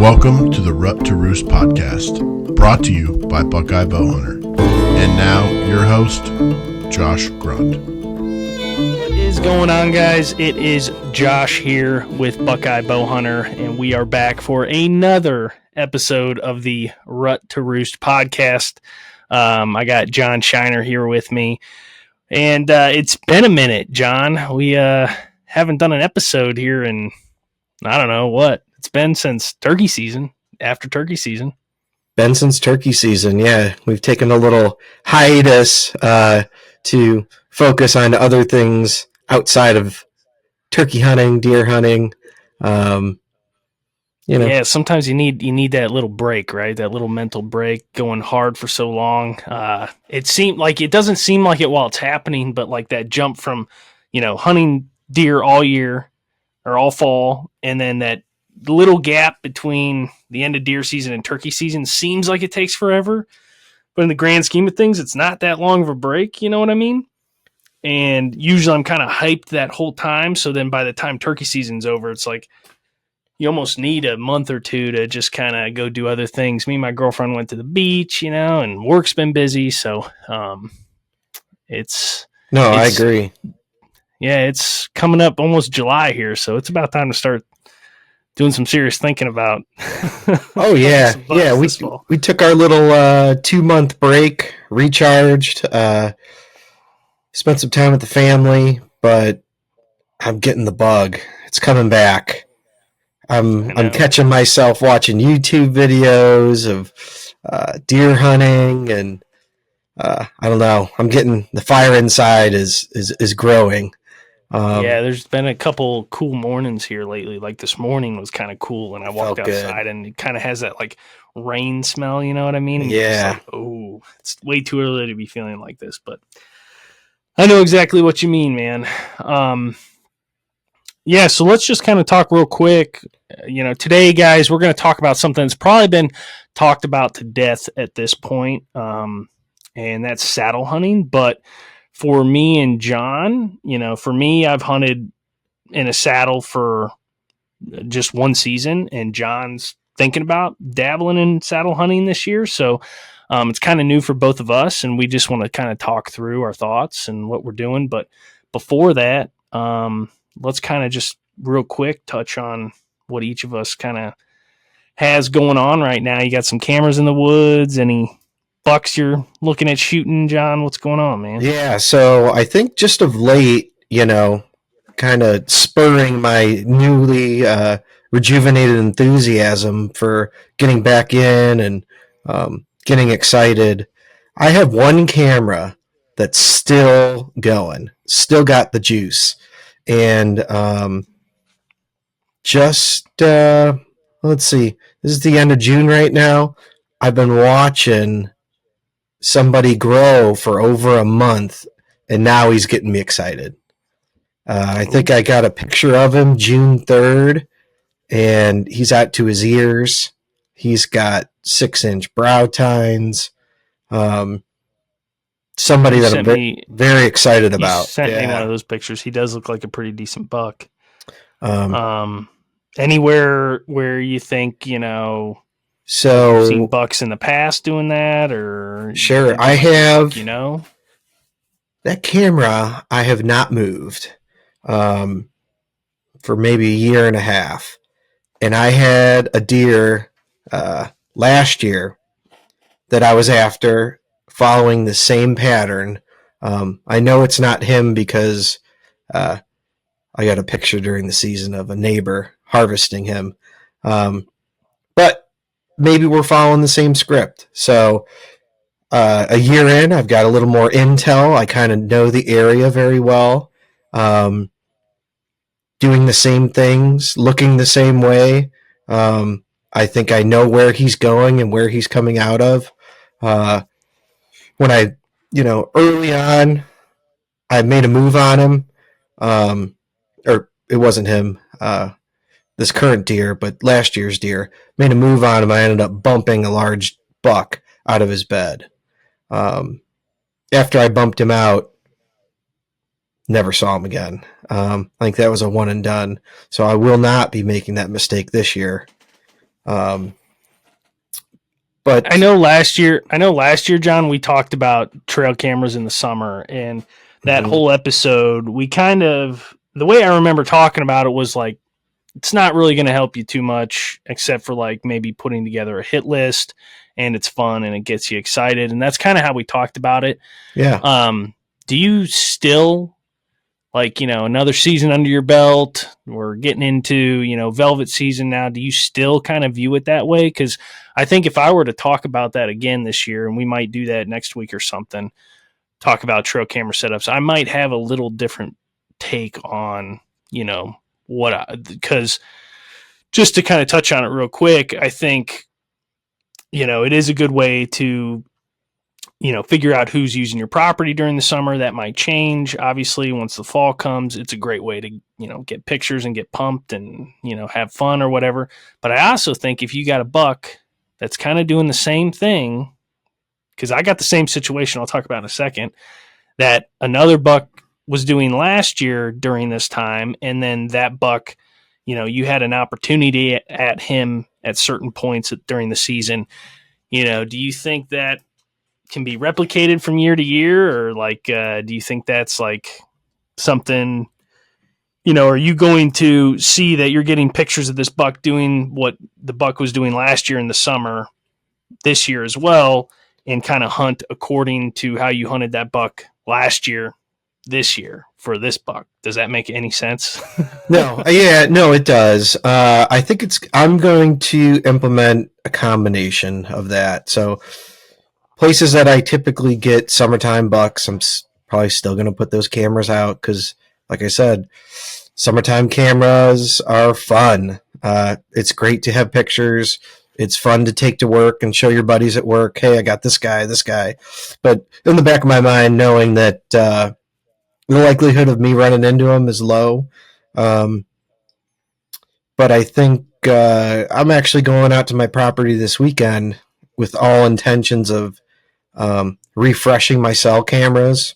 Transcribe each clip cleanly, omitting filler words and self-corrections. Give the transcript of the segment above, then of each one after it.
Welcome to the Roost Podcast, brought to you by Buckeye Bowhunter. And now, your host, Josh Grunt. What is going on, guys? It is Josh here with Buckeye Bowhunter, and we are back for another episode of the Rut to Roost Podcast. I got John Shiner here with me, and it's been a minute, John. We haven't done an episode here in, I don't know what. It's been since turkey season, after turkey season. Been since turkey season, yeah. We've taken a little hiatus to focus on other things outside of turkey hunting, deer hunting. Yeah, sometimes you need that little break, right? That little mental break, going hard for so long. It doesn't seem like it while it's happening, but like that jump from, hunting deer all year or all fall, and then that little gap between the end of deer season and turkey season seems like it takes forever, but in the grand scheme of things, it's not that long of a break. You know what I mean? And usually I'm kind of hyped that whole time. So then by the time turkey season's over, it's like you almost need a month or two to just kind of go do other things. Me and my girlfriend went to the beach, and work's been busy. So I agree. Yeah, it's coming up almost July here. So it's about time to start doing some serious thinking about. Oh yeah. Yeah. We took our little 2-month break, recharged, spent some time with the family, but I'm getting the bug. It's coming back. I'm catching myself watching YouTube videos of deer hunting, and I don't know. I'm getting the fire inside is growing. There's been a couple cool mornings here lately. Like this morning was kind of cool, and I walked outside, and it kind of has that like rain smell. You know what I mean? And yeah. It's way too early to be feeling like this, but I know exactly what you mean, man. So let's just kind of talk real quick. Today, guys, we're going to talk about something that's probably been talked about to death at this point, and that's saddle hunting. But for me and John, for me, I've hunted in a saddle for just one season, and John's thinking about dabbling in saddle hunting this year. So it's kind of new for both of us, and we just want to kind of talk through our thoughts and what we're doing. But before that, let's kind of just real quick touch on what each of us kind of has going on right now. You got some cameras in the woods, any bucks you're looking at shooting, John? What's going on, man? Yeah, so I think just of late, kind of spurring my newly rejuvenated enthusiasm for getting back in and getting excited. I have one camera that's still going, still got the juice. And let's see, this is the end of June right now. I've been watching somebody grow for over a month, and now he's getting me excited. I think I got a picture of him June 3rd, and he's out to his ears. He's got 6-inch brow tines. Somebody that I'm very excited about. Sent me one of those pictures. He does look like a pretty decent buck. Anywhere where you think, so you've seen bucks in the past doing that, or sure, I have. That camera I have not moved for maybe a year and a half, and I had a deer last year that I was after, following the same pattern. I know it's not him because I got a picture during the season of a neighbor harvesting him. But maybe we're following the same script. So a year in, I've got a little more intel. I kind of know the area very well. Doing the same things, looking the same way. I think I know where he's going and where he's coming out of. When I, early on, I made a move on him, or it wasn't him, this current deer, but last year's deer, made a move on him. I ended up bumping a large buck out of his bed. After I bumped him out, never saw him again. I think that was a one and done. So I will not be making that mistake this year. But I know last year, John, we talked about trail cameras in the summer, and that whole episode, the way I remember talking about it was like, it's not really going to help you too much, except for like maybe putting together a hit list, and it's fun and it gets you excited. And that's kind of how we talked about it. yeah, Do you still, like, another season under your belt, we're getting into, velvet season now, do you still kind of view it that way? Because I think if I were to talk about that again this year, and we might do that next week or something, talk about trail camera setups, I might have a little different take on, because just to kind of touch on it real quick, I think, it is a good way to, figure out who's using your property during the summer. That might change. Obviously, once the fall comes, it's a great way to, get pictures and get pumped and, have fun or whatever. But I also think if you got a buck that's kind of doing the same thing, because I got the same situation I'll talk about in a second, that another buck was doing last year during this time, and then that buck, you had an opportunity at him at certain points during the season. Do you think that can be replicated from year to year, or like, do you think that's like something, are you going to see that you're getting pictures of this buck doing what the buck was doing last year in the summer this year as well, and kind of hunt according to how you hunted that buck last year this year for this buck? Does that make any sense? no, it does. I think I'm going to implement a combination of that. So places that I typically get summertime bucks, I'm probably still going to put those cameras out because, like I said, summertime cameras are fun. It's great to have pictures. It's fun to take to work and show your buddies at work, hey, I got this guy. But in the back of my mind, knowing that the likelihood of me running into him is low. But I think I'm actually going out to my property this weekend with all intentions of refreshing my cell cameras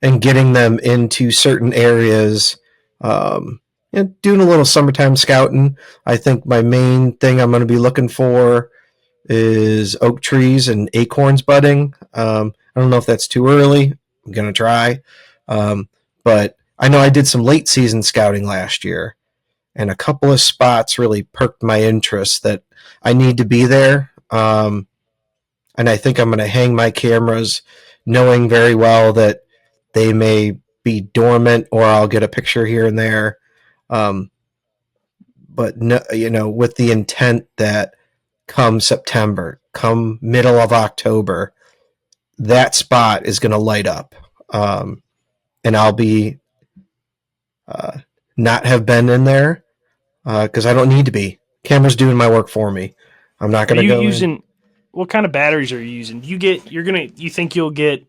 and getting them into certain areas, and doing a little summertime scouting. I think my main thing I'm going to be looking for is oak trees and acorns budding. I don't know if that's too early. I'm going to try. But I know I did some late season scouting last year, and a couple of spots really perked my interest that I need to be there. And I think I'm going to hang my cameras knowing very well that they may be dormant or I'll get a picture here and there. But no, with the intent that come September, come middle of October, that spot is going to light up. And I'll be not have been in there because I don't need to be. Camera's doing my work for me. I'm not going to go using. What kind of batteries are you using? You think you'll get,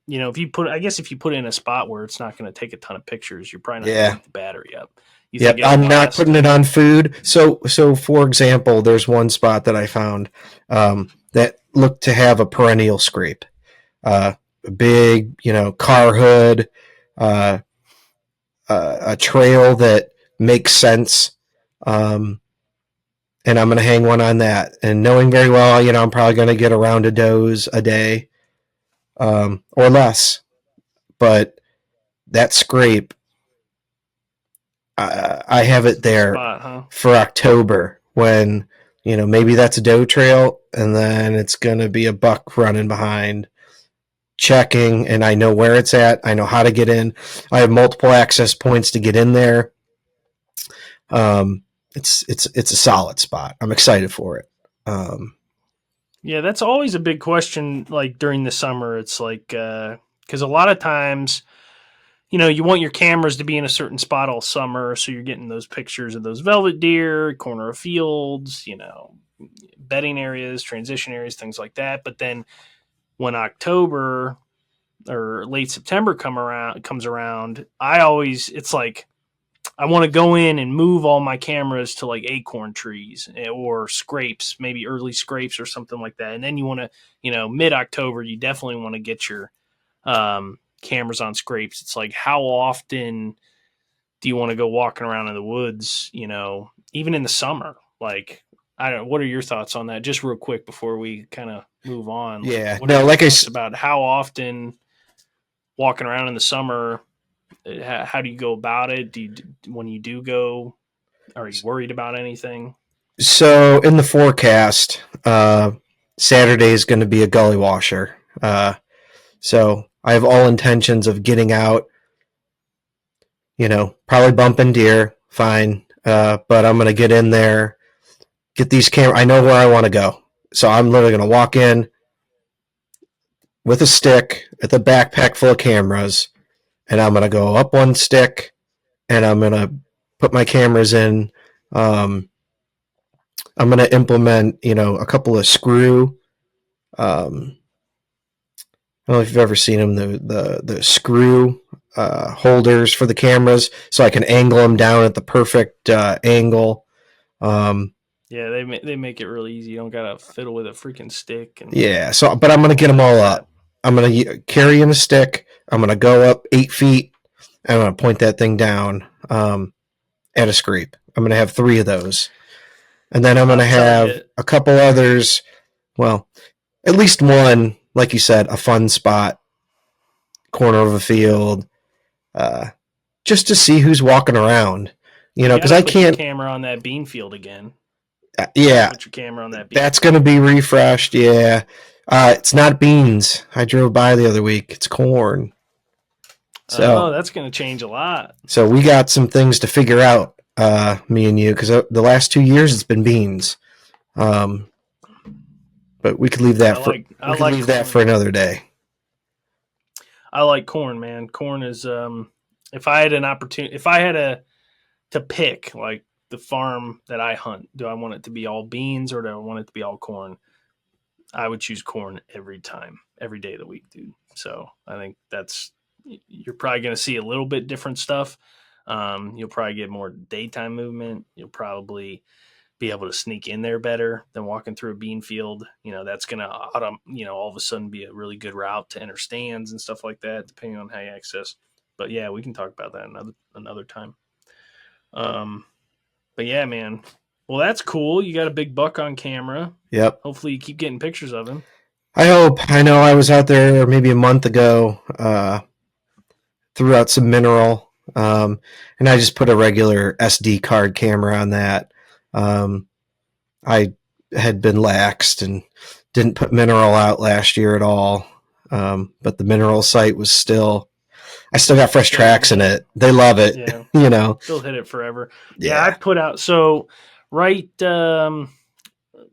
if you put it in a spot where it's not going to take a ton of pictures, you're probably not going to get the battery up. Yep, I'm not putting it on food. So for example, there's one spot that I found that looked to have a perennial scrape, a big, car hood, a trail that makes sense. And I'm going to hang one on that. And knowing very well, I'm probably going to get around a does a day, or less. But that scrape, I have it there for October when, maybe that's a doe trail and then it's going to be a buck running behind, checking, and I know where it's at. I know how to get in. I have multiple access points to get in there. It's a solid spot. I'm excited for it. Yeah, that's always a big question. Like during the summer, it's like, because a lot of times, you want your cameras to be in a certain spot all summer. So you're getting those pictures of those velvet deer, corner of fields, bedding areas, transition areas, things like that. But then when October or late September comes around, it's like, I want to go in and move all my cameras to like acorn trees or scrapes, maybe early scrapes or something like that. And then you want to, mid-October, you definitely want to get your cameras on scrapes. It's like, how often do you want to go walking around in the woods, even in the summer? Like, I don't know. What are your thoughts on that? Just real quick before we kind of move on. Yeah. What are your thoughts about how often walking around in the summer, how do you go about it? When you do go, are you worried about anything? So in the forecast, Saturday is going to be a gully washer. So I have all intentions of getting out, probably bumping deer, fine. But I'm going to get in there, get these cameras. I know where I want to go. So I'm literally going to walk in with a stick, with a backpack full of cameras, and I'm going to go up one stick, and I'm going to put my cameras in. I'm going to implement, a couple of screw. I don't know if you've ever seen them, the screw holders for the cameras, so I can angle them down at the perfect angle. Yeah, they make it really easy. You don't gotta fiddle with a freaking stick. But I'm going to get them all up. I'm going to carry in a stick. I'm going to go up 8 feet. I'm going to point that thing down at a scrape. I'm going to have 3 of those. And then I'm going to have a couple others. Well, at least one, like you said, a fun spot, corner of a field, just to see who's walking around. Because I can't. Put your camera on that bean field again. Yeah. Put your camera on that bean. That's going to be refreshed. Yeah. It's not beans. I drove by the other week. It's corn. So that's going to change a lot. So we got some things to figure out, me and you, because the last 2 years it's been beans. But we could leave that for another day. I like corn, man. Corn is if I had an opportunity, if I had to pick like the farm that I hunt, do I want it to be all beans or do I want it to be all corn? I would choose corn every time, every day of the week, dude. So I think you're probably going to see a little bit different stuff. You'll probably get more daytime movement. You'll probably be able to sneak in there better than walking through a bean field. That's going to, all of a sudden be a really good route to enter stands and stuff like that, depending on how you access. But yeah, we can talk about that another time. But yeah, man. Well, that's cool. You got a big buck on camera. Yep. Hopefully you keep getting pictures of him. I hope. I know I was out there maybe a month ago, threw out some mineral, and I just put a regular SD card camera on that. I had been laxed and didn't put mineral out last year at all. But the mineral site was I still got fresh tracks in it. They love it, yeah. Still hit it forever. Yeah, I put out, so right,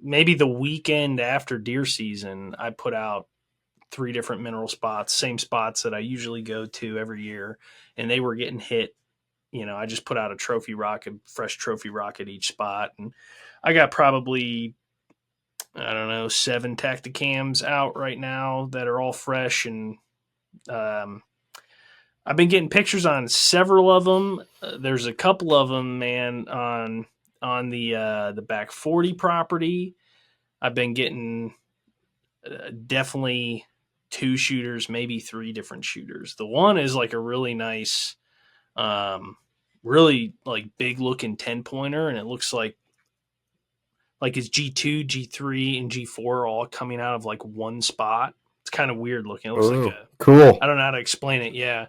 maybe the weekend after deer season, I put out 3 different mineral spots, same spots that I usually go to every year, and they were getting hit. I just put out a fresh trophy rock at each spot, and I got probably, 7 Tacticams out right now that are all fresh, and I've been getting pictures on several of them. There's a couple of them, man, on the back 40 property. I've been getting definitely 2 shooters, maybe 3 different shooters. The one is like a really nice, really like big looking 10-pointer, and it looks like his G2, G3, and G4 are all coming out of like one spot. It's kind of weird looking. It looks cool. I don't know how to explain it. Yeah.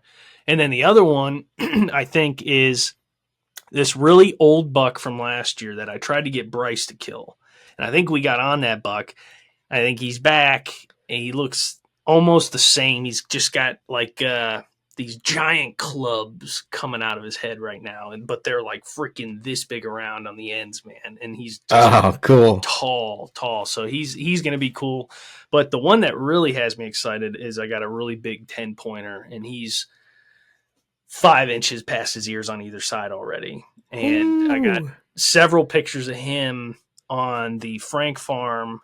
And then the other one I think is this really old buck from last year that I tried to get Bryce to kill. And I think we got on that buck. I think he's back and he looks almost the same. He's just got like these giant clubs coming out of his head right now, but they're like freaking this big around on the ends, man. And he's just cool, tall. So he's gonna be cool. But the one that really has me excited is I got a really big 10-pointer, and he's 5 inches past his ears on either side already. And I got several pictures of him on the Frank farm.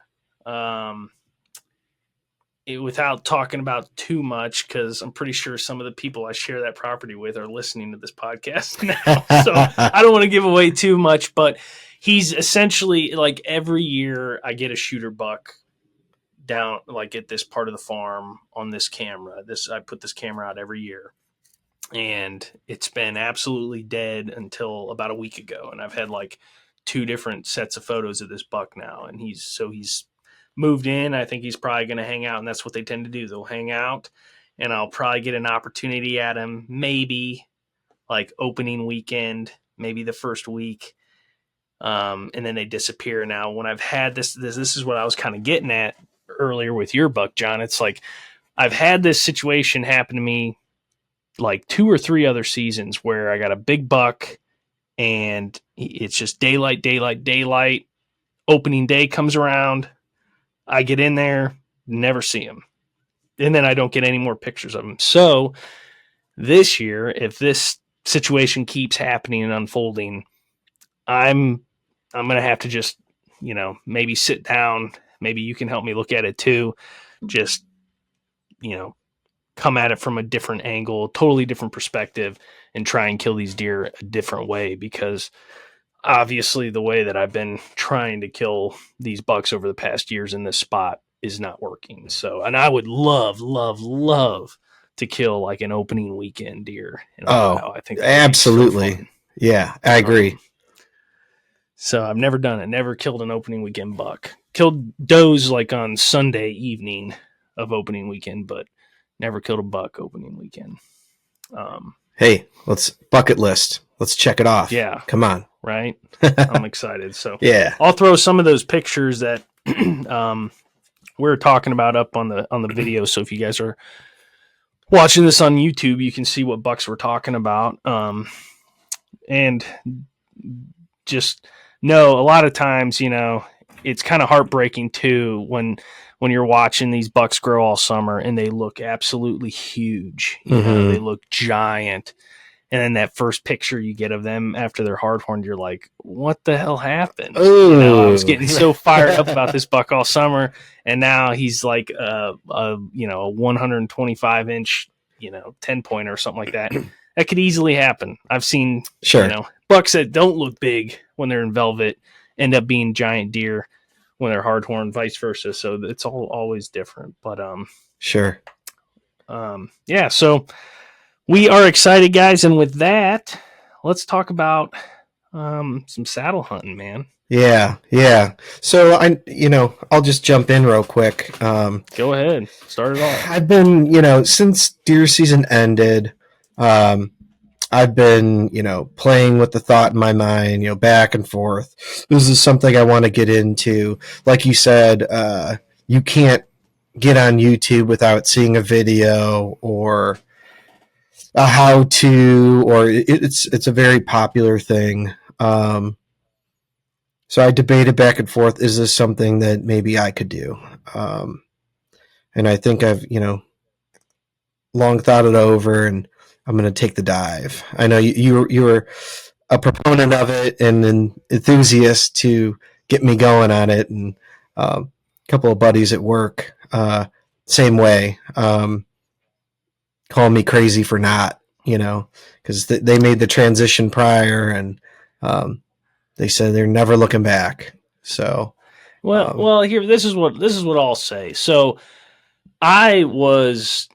Without talking about too much, because I'm pretty sure some of the people I share that property with are listening to this podcast now. So I don't want to give away too much, but he's essentially like every year I get a shooter buck down like at this part of the farm on this camera. I put this camera out every year, and it's been absolutely dead until about a week ago. And I've had like 2 different sets of photos of this buck now, and he's moved in. I think he's probably going to hang out, and that's what they tend to do. They'll hang out, and I'll probably get an opportunity at him, maybe like opening weekend, maybe the first week. And then they disappear. Now, when I've had this is what I was kind of getting at earlier with your buck, John. It's like I've had this situation happen to me like 2 or 3 other seasons where I got a big buck and it's just daylight. Opening day comes around. I get in there, never see him. And then I don't get any more pictures of him. So this year, if this situation keeps happening and unfolding, I'm going to have to just, maybe sit down. Maybe you can help me look at it too. Just, come at it from a different angle, totally different perspective, and try and kill these deer a different way, because obviously the way that I've been trying to kill these bucks over the past years in this spot is not working. So, and I would love to kill like an opening weekend deer in Ohio. I think absolutely. So yeah, I agree. So I've never done it. Never killed an opening weekend buck. Killed does like on Sunday evening of opening weekend, but never killed a buck opening weekend. Hey, let's bucket list. Let's check it off. Yeah. Come on. Right. I'm excited. So yeah, I'll throw some of those pictures that we're talking about up on the video. So if you guys are watching this on YouTube, you can see what bucks we're talking about. And just know a lot of times, it's kind of heartbreaking too when you're watching these bucks grow all summer and they look absolutely huge. They look giant. And then that first picture you get of them after they're hard-horned, you're like, what the hell happened? I was getting so fired up about this buck all summer, and now he's like a 125-inch, 10-pointer or something like that. That could easily happen. I've seen, bucks that don't look big when they're in velvet end up being giant deer when they're hard-horned, vice versa. So it's always different. But sure. Yeah, so we are excited, guys, and with that, let's talk about some saddle hunting, man. Yeah. So I'll just jump in real quick. Go ahead, start it off. I've been, since deer season ended, I've been, playing with the thought in my mind, back and forth. This is something I want to get into. Like you said, you can't get on YouTube without seeing a video or a how-to, or it's a very popular thing. So I debated back and forth, is this something that maybe I could do? And I think I've, long thought it over, and I'm going to take the dive. I know you were a proponent of it and an enthusiast to get me going on it. And a couple of buddies at work, same way, call me crazy for not, because they made the transition prior, and they said they're never looking back. So, well, here, this is what I'll say. So I was,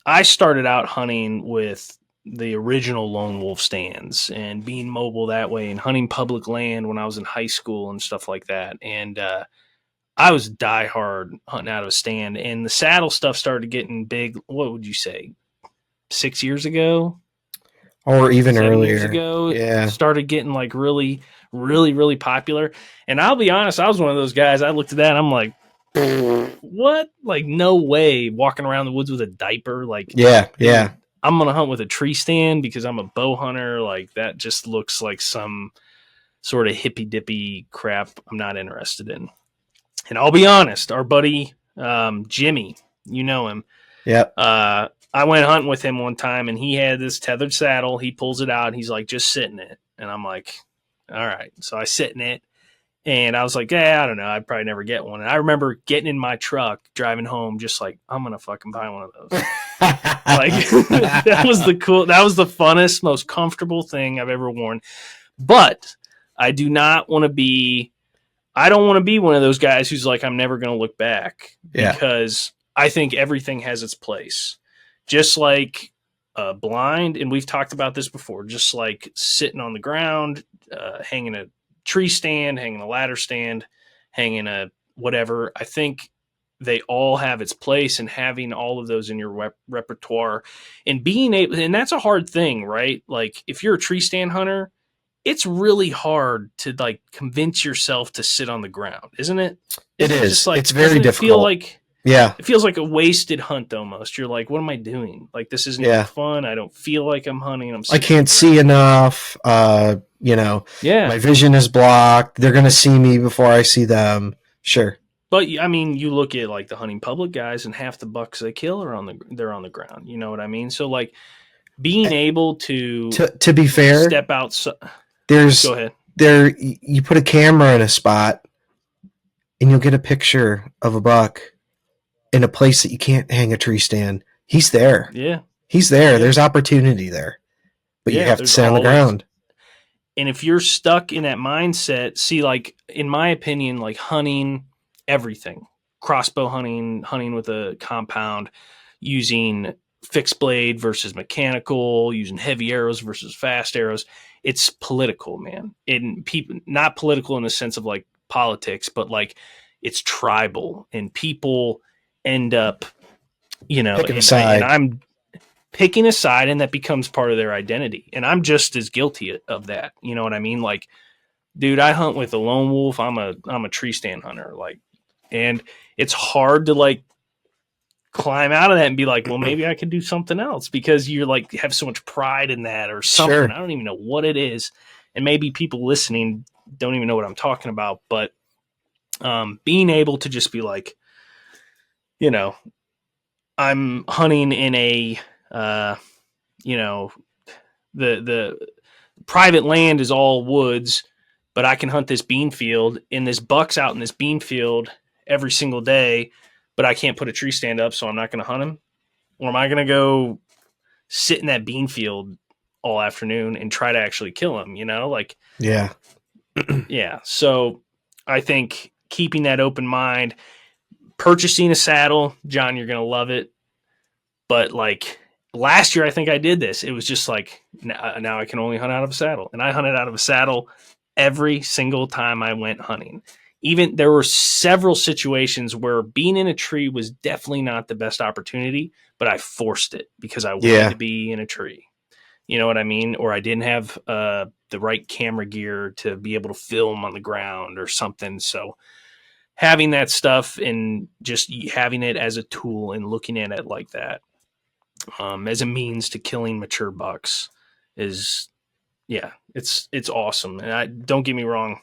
I started out hunting with the original lone wolf stands and being mobile that way and hunting public land when I was in high school and stuff like that. And I was diehard hunting out of a stand, and the saddle stuff started getting big. What would you say? 6 years ago? Or even earlier. Years ago, yeah. Started getting like really, really, really popular. And I'll be honest, I was one of those guys. I looked at that and I'm like, what? Like, no way walking around the woods with a diaper. Like, yeah. I'm going to hunt with a tree stand because I'm a bow hunter. Like, that just looks like some sort of hippy dippy crap I'm not interested in. And I'll be honest, our buddy, Jimmy, you know him. Yep. I went hunting with him one time and he had this tethered saddle. He pulls it out. And he's like, just sit in it. And I'm like, all right. So I sit in it. And I was like, I don't know. I'd probably never get one. And I remember getting in my truck, driving home, just like, I'm going to fucking buy one of those. Like, that was the funnest, most comfortable thing I've ever worn. But I do not want to be I don't want to be one of those guys who's like, I'm never going to look back, Yeah. because I think everything has its place. Just like blind, and we've talked about this before, just like sitting on the ground, hanging a tree stand, hanging a ladder stand, hanging a whatever. I think they all have its place, and having all of those in your repertoire and being able, and that's a hard thing, right? Like if you're a tree stand hunter, it's really hard to like convince yourself to sit on the ground, isn't it? It is. Just like, it's very doesn't it difficult. feel like, yeah. it feels like a wasted hunt almost. You're like, what am I doing? Like, this isn't even fun. I don't feel like I'm hunting. I can't see enough. My vision is blocked. They're going to see me before I see them. Sure. But I mean, you look at like the hunting public guys, and half the bucks they kill are they're on the ground. You know what I mean? So like being able to be fair, step outside. Go ahead. You put a camera in a spot, and you'll get a picture of a buck in a place that you can't hang a tree stand. He's there. Yeah. He's there. Yeah. There's opportunity there. But you have to sit on the ground. And if you're stuck in that mindset, see, like, in my opinion, like hunting everything, crossbow hunting with a compound, using fixed blade versus mechanical, using heavy arrows versus fast arrows, it's political, man. And people, not political in the sense of like politics, but like it's tribal, and people end up, and I'm picking a side, and that becomes part of their identity. And I'm just as guilty of that. You know what I mean? Like, dude, I hunt with a lone wolf. I'm a tree stand hunter. Like, and it's hard to like climb out of that and be like, well, maybe I could do something else, because you're like have so much pride in that or something. Sure. I don't even know what it is. And maybe people listening don't even know what I'm talking about, but being able to just be like, I'm hunting in a, the private land is all woods, but I can hunt this bean field, and this buck's out in this bean field every single day, but I can't put a tree stand up, so I'm not going to hunt him. Or am I going to go sit in that bean field all afternoon and try to actually kill him? Yeah. Yeah. So I think keeping that open mind, purchasing a saddle, John, you're going to love it. But like last year, I think I did this. It was just like, now I can only hunt out of a saddle. And I hunted out of a saddle every single time I went hunting. Even there were several situations where being in a tree was definitely not the best opportunity, but I forced it because I wanted to be in a tree. You know what I mean? Or I didn't have the right camera gear to be able to film on the ground or something. So having that stuff and just having it as a tool and looking at it like that as a means to killing mature bucks is, it's awesome. And don't get me wrong,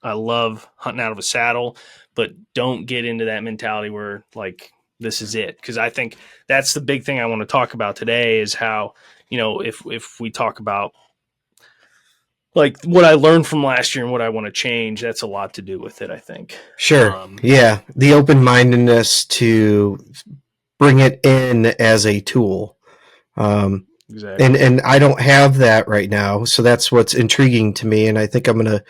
I love hunting out of a saddle, but don't get into that mentality where like this is it. Because I think that's the big thing I want to talk about today is how, if we talk about like what I learned from last year and what I want to change, that's a lot to do with it, I think. Sure. The open-mindedness to bring it in as a tool. Exactly. And I don't have that right now. So that's what's intriguing to me. And I think I'm going to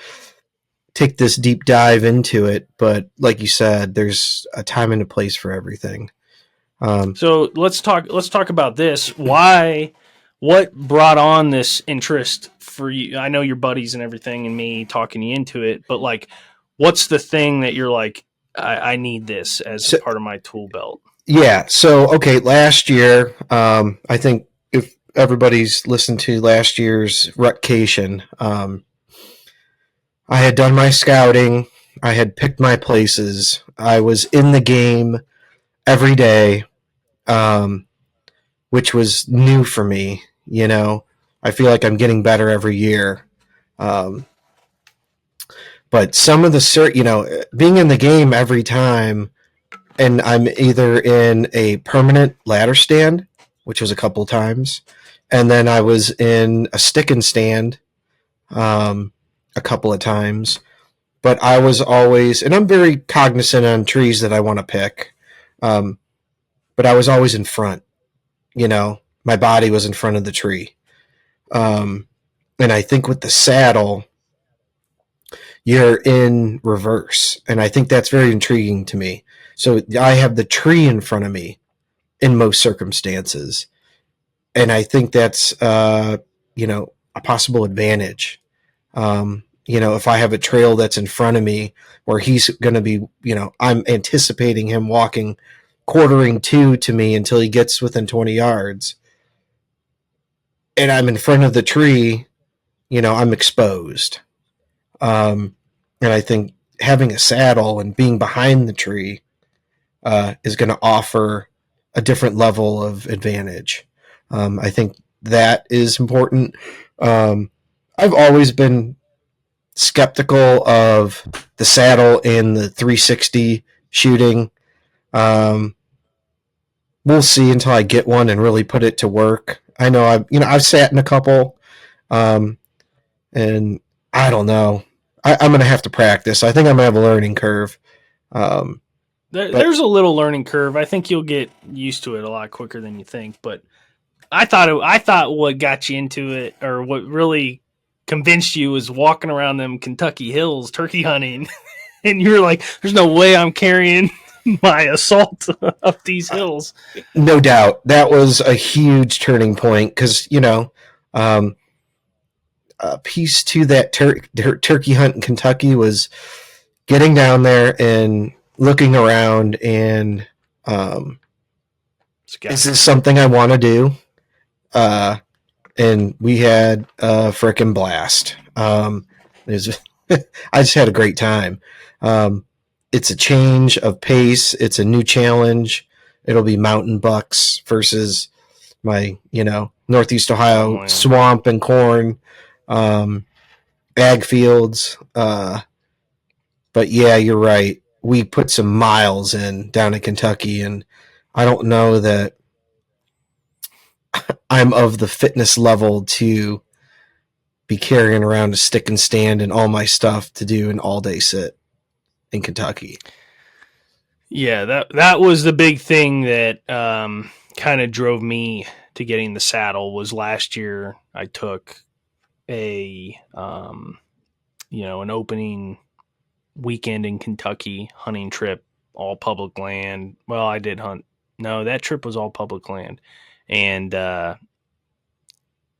take this deep dive into it. But like you said, there's a time and a place for everything. So let's talk about this. What brought on this interest for you? I know your buddies and everything and me talking you into it, but like, what's the thing that you're like, I need this as part of my tool belt? Yeah. So, okay. Last year, I think if everybody's listened to last year's Rutcation, I had done my scouting. I had picked my places. I was in the game every day, which was new for me. I feel like I'm getting better every year. But some of the, being in the game every time, and I'm either in a permanent ladder stand, which was a couple times, and then I was in a stick and stand a couple of times. But I was always, and I'm very cognizant on trees that I want to pick, but I was always in front. My body was in front of the tree. And I think with the saddle, you're in reverse. And I think that's very intriguing to me. So I have the tree in front of me in most circumstances. And I think that's, a possible advantage. If I have a trail that's in front of me where he's going to be, I'm anticipating him walking quartering two to me until he gets within 20 yards. And I'm in front of the tree, I'm exposed. And I think having a saddle and being behind the tree is going to offer a different level of advantage. I think that is important. I've always been skeptical of the saddle and the 360 shooting. We'll see until I get one and really put it to work. I know I've sat in a couple, and I don't know. I'm going to have to practice. I think I'm going to have a learning curve. There's a little learning curve. I think you'll get used to it a lot quicker than you think. But I thought what got you into it, or what really convinced you, was walking around them Kentucky hills turkey hunting, and you were like, "There's no way I'm carrying my assault up these hills." No doubt, that was a huge turning point because a piece to that turkey hunt in Kentucky was getting down there and looking around and is this something I want to do? And we had a frickin' blast. I just had a great time. It's a change of pace. It's a new challenge. It'll be mountain bucks versus my, Northeast Ohio swamp and corn, ag fields. But yeah, you're right. We put some miles in down in Kentucky, and I don't know that I'm of the fitness level to be carrying around a stick and stand and all my stuff to do an all-day sit in Kentucky. Yeah, that was the big thing that kind of drove me to getting the saddle. Was last year I took an opening weekend in Kentucky hunting trip, all public land. Well, I did hunt. No, that trip was all public land. And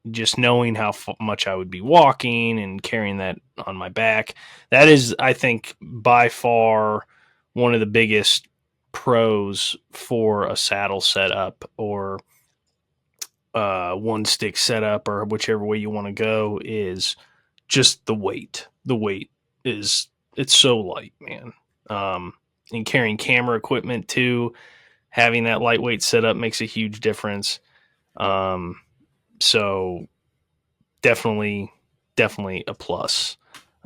just knowing how much I would be walking and carrying that on my back, that is, I think, by far one of the biggest pros for a saddle setup or one stick setup, or whichever way you want to go, is just the weight. The weight it's so light, man. And carrying camera equipment too, having that lightweight setup makes a huge difference. So definitely a plus.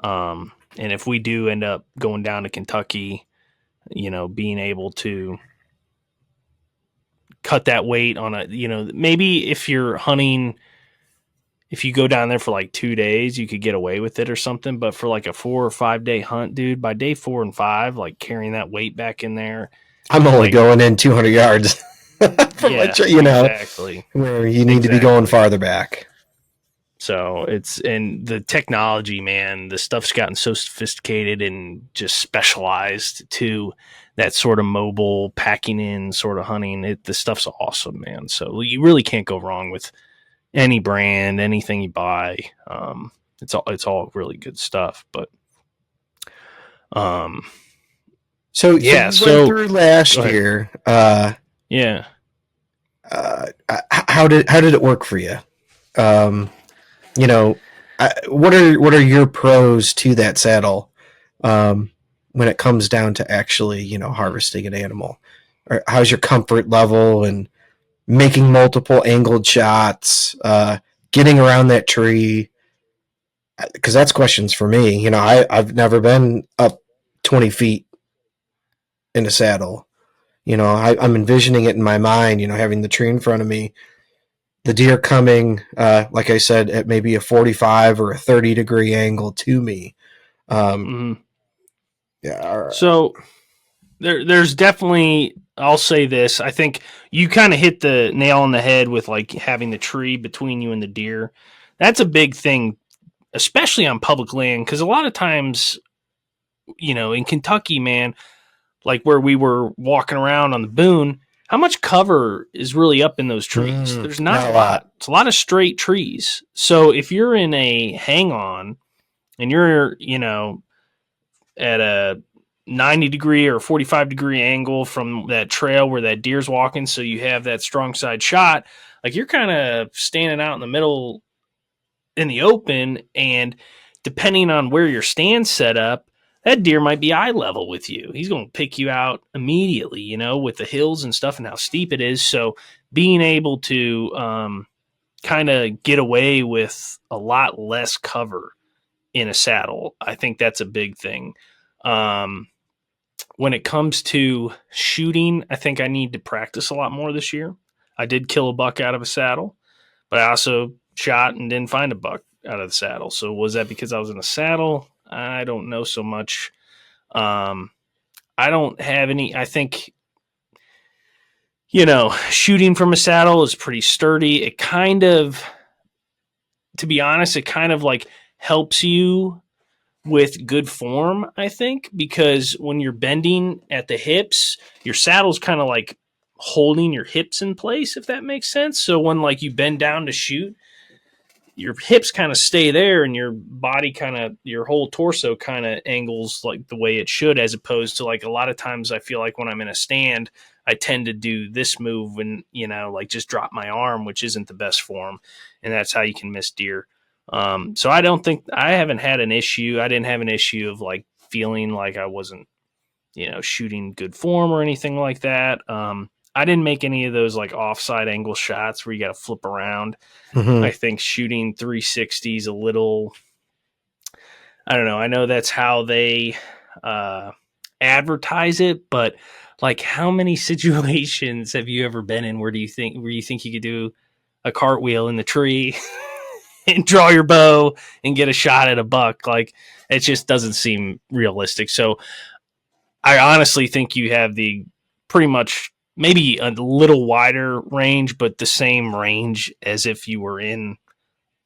And if we do end up going down to Kentucky, being able to cut that weight on maybe if you're hunting, if you go down there for like 2 days, you could get away with it or something. But for like a 4 or 5 day hunt, dude, by day 4 and 5, like carrying that weight back in there, I'm only going in 200 yards from exactly where you need to be going farther back. So and the technology, man, the stuff's gotten so sophisticated and just specialized to that sort of mobile packing in sort of hunting. The stuff's awesome, man. So you really can't go wrong with any brand, anything you buy. It's all really good stuff. But so yeah, so through last year, how did it work for you? What are your pros to that saddle when it comes down to actually harvesting an animal? Or how's your comfort level and making multiple angled shots, getting around that tree? Because that's questions for me. I've never been up 20 feet in a saddle. I'm envisioning it in my mind, having the tree in front of me, the deer coming, like I said, at maybe a 45 or a 30 degree angle to me. Yeah. So there's definitely, I'll say this, I think you kind of hit the nail on the head with like having the tree between you and the deer. That's a big thing, especially on public land, because a lot of times in Kentucky, man, like where we were walking around on the Boone, how much cover is really up in those trees? There's not a lot. It's a lot of straight trees. So if you're in a hang on and you're, at a 90 degree or 45 degree angle from that trail where that deer's walking, so you have that strong side shot, like you're kind of standing out in the middle in the open, and depending on where your stand's set up, that deer might be eye level with you. He's going to pick you out immediately, with the hills and stuff and how steep it is. So being able to kind of get away with a lot less cover in a saddle, I think that's a big thing. When it comes to shooting, I think I need to practice a lot more this year. I did kill a buck out of a saddle, but I also shot and didn't find a buck out of the saddle. So was that because I was in a saddle? I don't know so much. I don't have any, I think, shooting from a saddle is pretty sturdy. It kind of, to be honest, it kind of like helps you with good form, I think, because when you're bending at the hips, your saddle's kind of like holding your hips in place, if that makes sense. So when like you bend down to shoot, your hips kind of stay there and your body your whole torso kind of angles like the way it should, as opposed to like a lot of times I feel like when I'm in a stand, I tend to do this move and, like just drop my arm, which isn't the best form. And that's how you can miss deer. So I haven't had an issue. I didn't have an issue of like feeling like I wasn't, shooting good form or anything like that. I didn't make any of those like offside angle shots where you got to flip around. I think shooting 360 is a little, I don't know. I know that's how they advertise it, but like how many situations have you ever been in where you think you could do a cartwheel in the tree and draw your bow and get a shot at a buck? Like it just doesn't seem realistic. So I honestly think you have the pretty much maybe a little wider range, but the same range as if you were in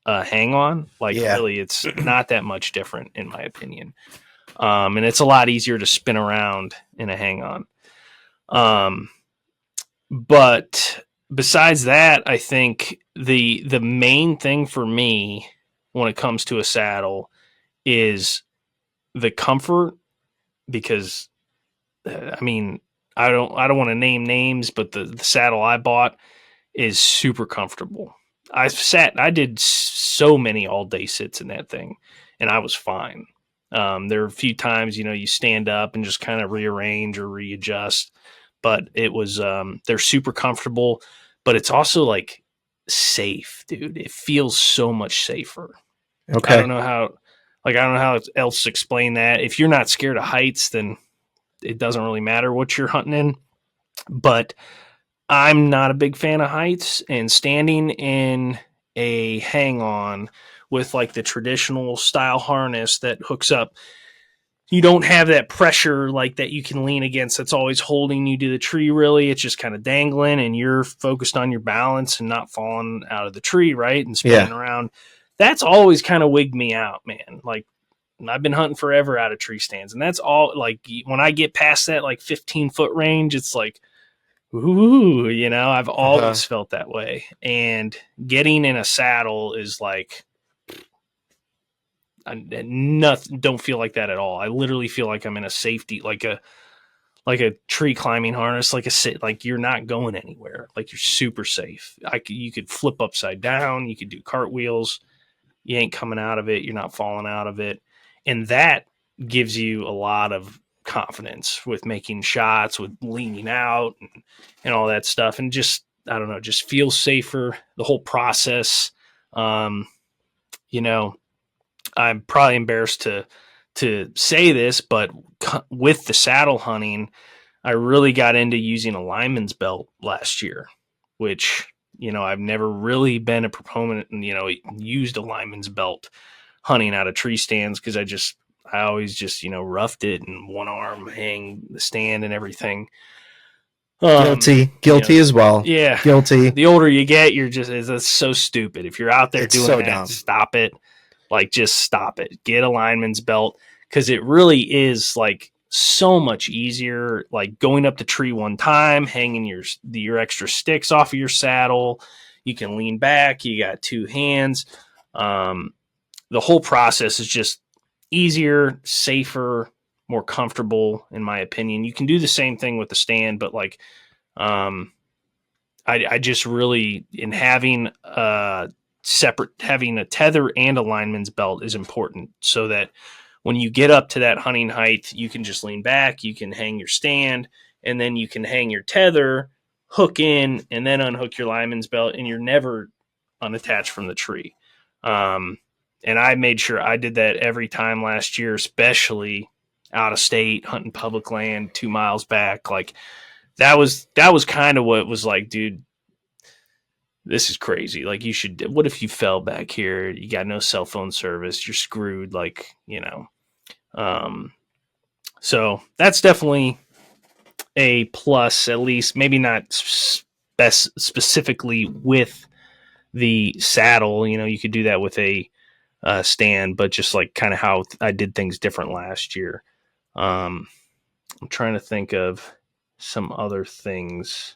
a hang on. Like really, it's not that much different in my opinion. And it's a lot easier to spin around in a hang on. But besides that, I think the main thing for me when it comes to a saddle is the comfort, because I mean, I don't want to name names, but the saddle I bought is super comfortable. I did so many all day sits in that thing and I was fine. There are a few times, you stand up and just kind of rearrange or readjust, but it was, they're super comfortable, but it's also like safe, dude. It feels so much safer. Okay. I don't know how else to explain that. If you're not scared of heights, then it doesn't really matter what you're hunting in, but I'm not a big fan of heights, and standing in a hang on with like the traditional style harness that hooks up, you don't have that pressure like that you can lean against. That's always holding you to the tree. Really. It's just kind of dangling and you're focused on your balance and not falling out of the tree. Right. And spinning around. That's always kind of wigged me out, man. Like, I've been hunting forever out of tree stands, and that's all. Like when I get past that like 15-foot range, it's like, ooh, I've always felt that way. And getting in a saddle is like, don't feel like that at all. I literally feel like I'm in a safety, like a tree climbing harness, like you're not going anywhere. Like you're super safe. You could flip upside down. You could do cartwheels. You ain't coming out of it. You're not falling out of it. And that gives you a lot of confidence with making shots, with leaning out and all that stuff. And just, I don't know, just feel safer. The whole process, I'm probably embarrassed to say this, but with the saddle hunting, I really got into using a lineman's belt last year, which, I've never really been a proponent and, used a lineman's belt hunting out of tree stands, because I always just, roughed it and one arm hang the stand and everything. Guilty as well. Yeah. Guilty. The older you get, that's so stupid. If you're out there doing that, dumb. Stop it. Like, just stop it. Get a lineman's belt. because it really is like so much easier, like going up the tree one time, hanging your extra sticks off of your saddle. You can lean back. You got two hands. The whole process is just easier, safer, more comfortable, in my opinion. You can do the same thing with the stand, but like, I just really, in having having a tether and a lineman's belt is important, so that when you get up to that hunting height, you can just lean back, you can hang your stand, and then you can hang your tether, hook in, and then unhook your lineman's belt, and you're never unattached from the tree. And I made sure I did that every time last year, especially out of state, hunting public land 2 miles back. Like that was kind of what it was like, dude, this is crazy. Like what if you fell back here? You got no cell phone service. You're screwed. Like, so that's definitely a plus, at least maybe not specifically with the saddle. You could do that with a stand, but just like kind of how I did things different last year. I'm trying to think of some other things.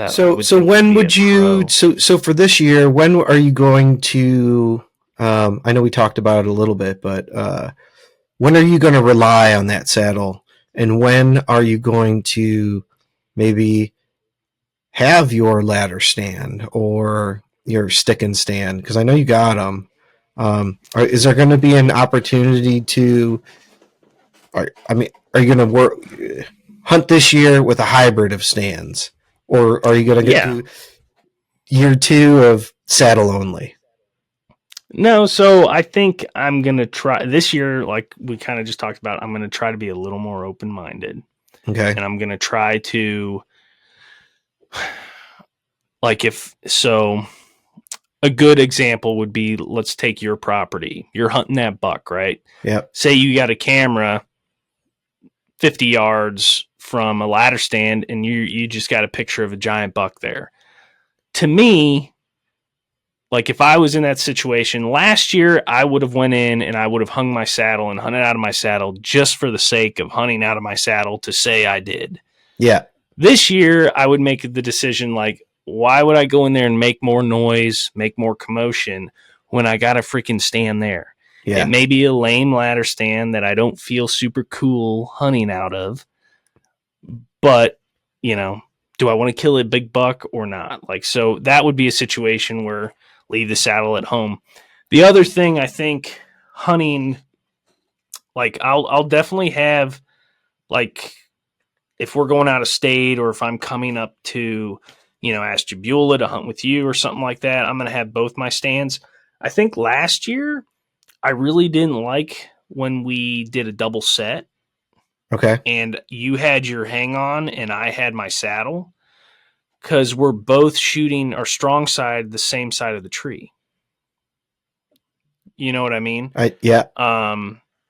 So when would you, so for this year, when are you going to, I know we talked about it a little bit, but when are you going to rely on that saddle, and when are you going to maybe have your ladder stand or your stick and stand? Because I know you got them. Is there going to be an opportunity to, are you going to hunt this year with a hybrid of stands, or are you going to get to year 2 of saddle only? No, so I think I'm going to try this year, like we kind of just talked about, I'm going to try to be a little more open-minded. Okay. And I'm going to try to, like, a good example would be, let's take your property. You're hunting that buck, right? Yeah. Say you got a camera 50 yards from a ladder stand and you just got a picture of a giant buck there. To me, like if I was in that situation last year, I would have went in and I would have hung my saddle and hunted out of my saddle just for the sake of hunting out of my saddle to say I did. Yeah. This year, I would make the decision, like, why would I go in there and make more noise, make more commotion when I got a freaking stand there? Yeah. It may be a lame ladder stand that I don't feel super cool hunting out of, but, do I want to kill a big buck or not? Like, so that would be a situation where leave the saddle at home. The other thing I think hunting, like I'll definitely have, like, if we're going out of state or if I'm coming up to, Ashtabula to hunt with you or something like that, I'm going to have both my stands. I think last year I really didn't like when we did a double set. Okay. And you had your hang on and I had my saddle, because we're both shooting our strong side the same side of the tree. You know what I mean? Yeah.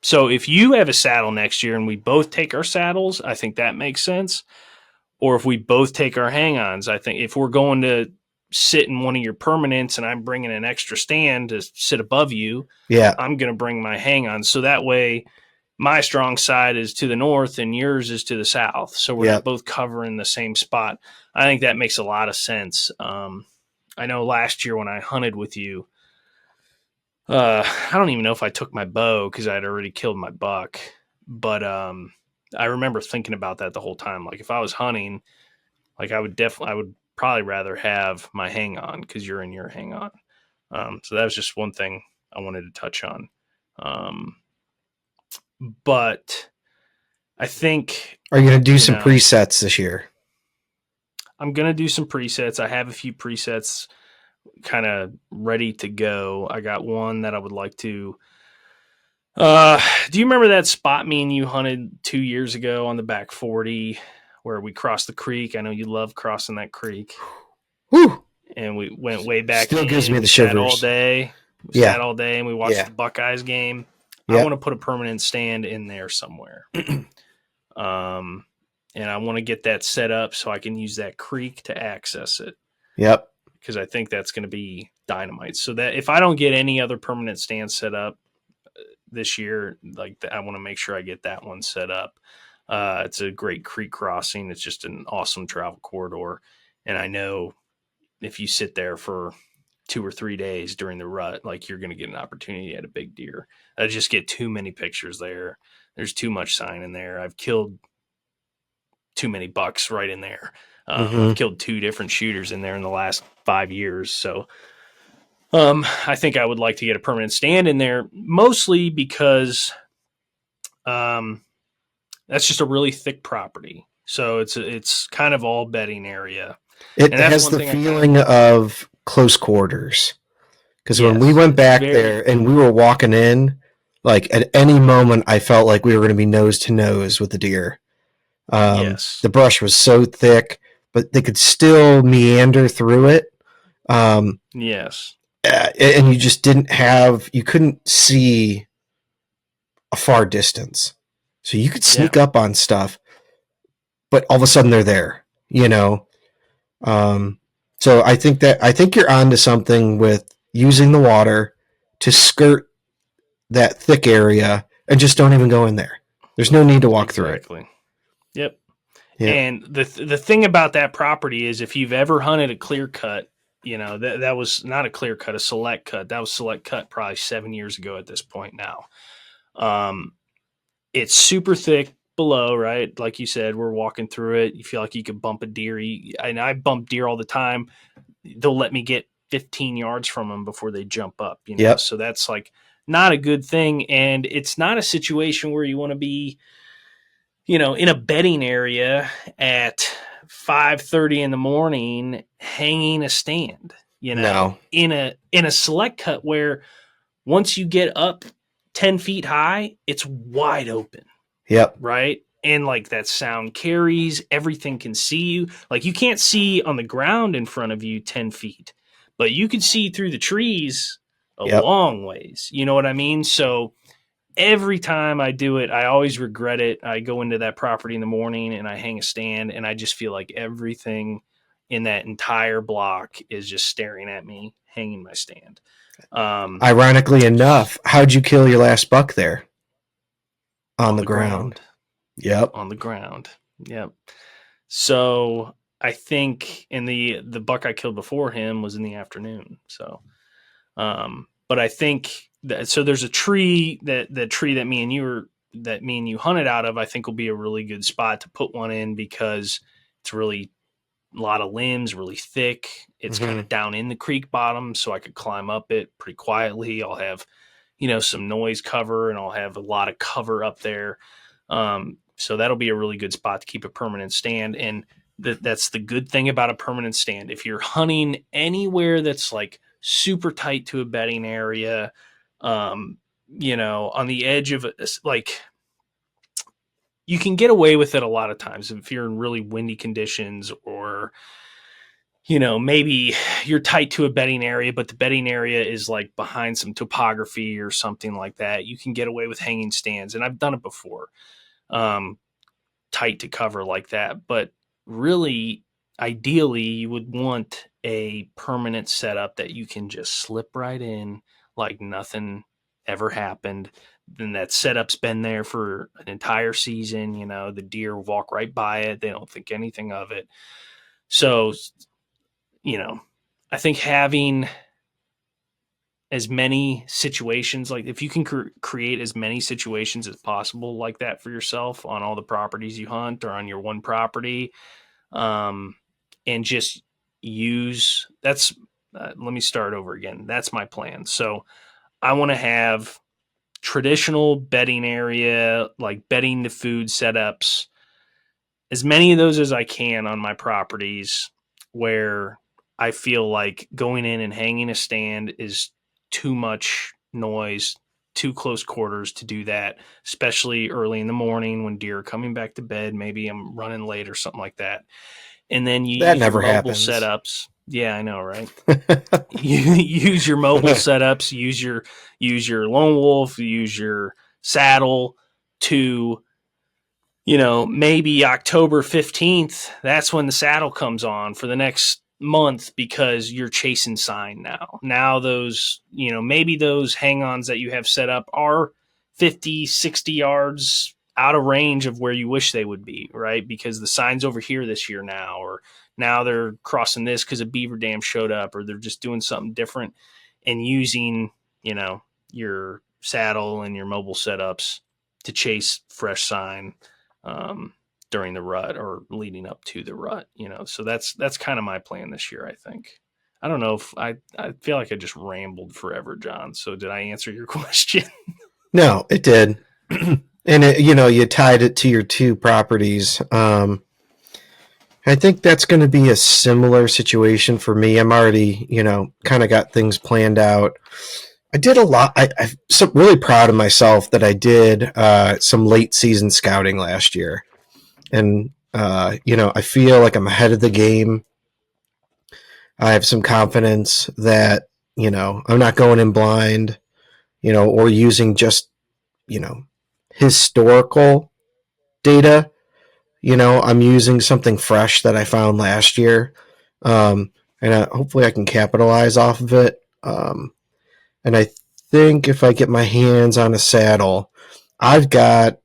So if you have a saddle next year and we both take our saddles, I think that makes sense. Or if we both take our hang-ons, I think if we're going to sit in one of your permanents and I'm bringing an extra stand to sit above you, yeah, I'm going to bring my hang-ons. So that way my strong side is to the north and yours is to the south. So we're not both covering the same spot. I think that makes a lot of sense. I know last year when I hunted with you, I don't even know if I took my bow because I'd already killed my buck. But I remember thinking about that the whole time. Like if I was hunting, like I would probably rather have my hang on because you're in your hang on. So that was just one thing I wanted to touch on. But I think, are you going to do some presets this year? I'm going to do some presets. I have a few presets kind of ready to go. I got one that I would like to. Do you remember that spot me and you hunted 2 years ago on the back 40 where we crossed the creek? I know you love crossing that creek. Whew. And we went way back. Still gives me the shivers. All day. We sat all day and we watched the Buckeyes game. I want to put a permanent stand in there somewhere. And I want to get that set up so I can use that creek to access it. Yep. because I think that's going to be dynamite. So that if I don't get any other permanent stand set up this year, like I want to make sure I get that one set up. It's a great creek crossing. It's just an awesome travel corridor. And I know if you sit there for 2 or 3 days during the rut, like you're going to get an opportunity at a big deer. I just get too many pictures there. There's too much sign in there. I've killed too many bucks right in there. I've killed 2 different shooters in there in the last 5 years. So I think I would like to get a permanent stand in there, mostly because that's just a really thick property. So it's kind of all bedding area. It has the feeling of close quarters. Because when we went back there and we were walking in, like at any moment, I felt like we were going to be nose to nose with the deer. The brush was so thick, but they could still meander through it. And you just you couldn't see a far distance. So you could sneak up on stuff, but all of a sudden they're there, you know? So I think you're onto something with using the water to skirt that thick area and just don't even go in there. There's no need to walk through it. Yep. And the thing about that property is if you've ever hunted a clear cut, you know, that was not a clear cut, a select cut. That was select cut probably 7 years ago at this point now. It's super thick below, right? Like you said, we're walking through it. You feel like you could bump a deer. And I bump deer all the time. They'll let me get 15 yards from them before they jump up, you know? So that's like not a good thing. And it's not a situation where you want to be, you know, in a bedding area at 5:30 in the morning, hanging a stand, you know, in a select cut where once you get up 10 feet high, it's wide open. Right. And like that sound carries, everything can see you. Like you can't see on the ground in front of you 10 feet, but you can see through the trees a long ways. You know what I mean? So every time I do it, I always regret it. I go into that property in the morning and I hang a stand and I just feel like everything in that entire block is just staring at me, hanging my stand. Ironically enough, how'd you kill your last buck there? On the ground. On the ground. Yep. So I think the buck I killed before him was in the afternoon. So, but I think that, so there's a tree that me and you hunted out of, I think will be a really good spot to put one in because it's really a lot of limbs, really thick. It's kind of down in the creek bottom, so I could climb up it pretty quietly. I'll have, you know, some noise cover and I'll have a lot of cover up there. So that'll be a really good spot to keep a permanent stand. And that's the good thing about a permanent stand. If you're hunting anywhere that's like super tight to a bedding area, you know, on the edge of like, you can get away with it a lot of times if you're in really windy conditions or, you know, maybe you're tight to a bedding area, but the bedding area is like behind some topography or something like that. You can get away with hanging stands. And I've done it before, tight to cover like that. But really, ideally, you would want a permanent setup that you can just slip right in like nothing ever happened. Then that setup's been there for an entire season. You know, the deer walk right by it. They don't think anything of it. So, you know, I think having as many situations, like if you can create as many situations as possible like that for yourself on all the properties you hunt or on your one property, and just use let me start over again. That's my plan. So I want to have traditional bedding area, like bedding to food setups, as many of those as I can on my properties where I feel like going in and hanging a stand is too much noise, too close quarters to do that, especially early in the morning when deer are coming back to bed. Maybe I'm running late or something like that. And then you use your mobile setups. Yeah, I know, right? You use your mobile setups, use your lone wolf, use your saddle to, you know, maybe October 15th, that's when the saddle comes on for the next month because you're chasing sign now. Now those, maybe those hang-ons that you have set up are 50, 60 yards out of range of where you wish they would be, right? Because the sign's over here this year now, or now they're crossing this because a beaver dam showed up, or they're just doing something different and using, your saddle and your mobile setups to chase fresh sign during the rut or leading up to the rut, so that's kind of my plan this year. I think. I don't know if I feel like I just rambled forever, John. So did I answer your question? No, it did. And you tied it to your two properties. I think that's going to be a similar situation for me. I'm already, kind of got things planned out. I did a lot. I'm so really proud of myself that I did some late season scouting last year. And, I feel like I'm ahead of the game. I have some confidence that, I'm not going in blind, or using just, historical data. I'm using something fresh that I found last year. And hopefully I can capitalize off of it. And I think if I get my hands on a saddle, I've got,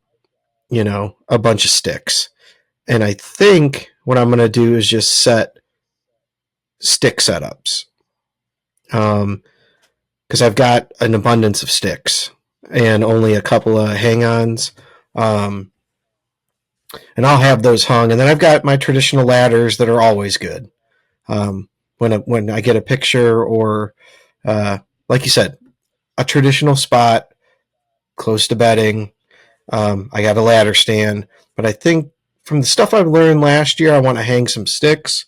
a bunch of sticks. And I think what I'm going to do is just set stick setups. Because I've got an abundance of sticks and only a couple of hang-ons. And I'll have those hung. And then I've got my traditional ladders that are always good. When I get a picture or, like you said, a traditional spot close to bedding, I got a ladder stand. But I think from the stuff I've learned last year, I want to hang some sticks.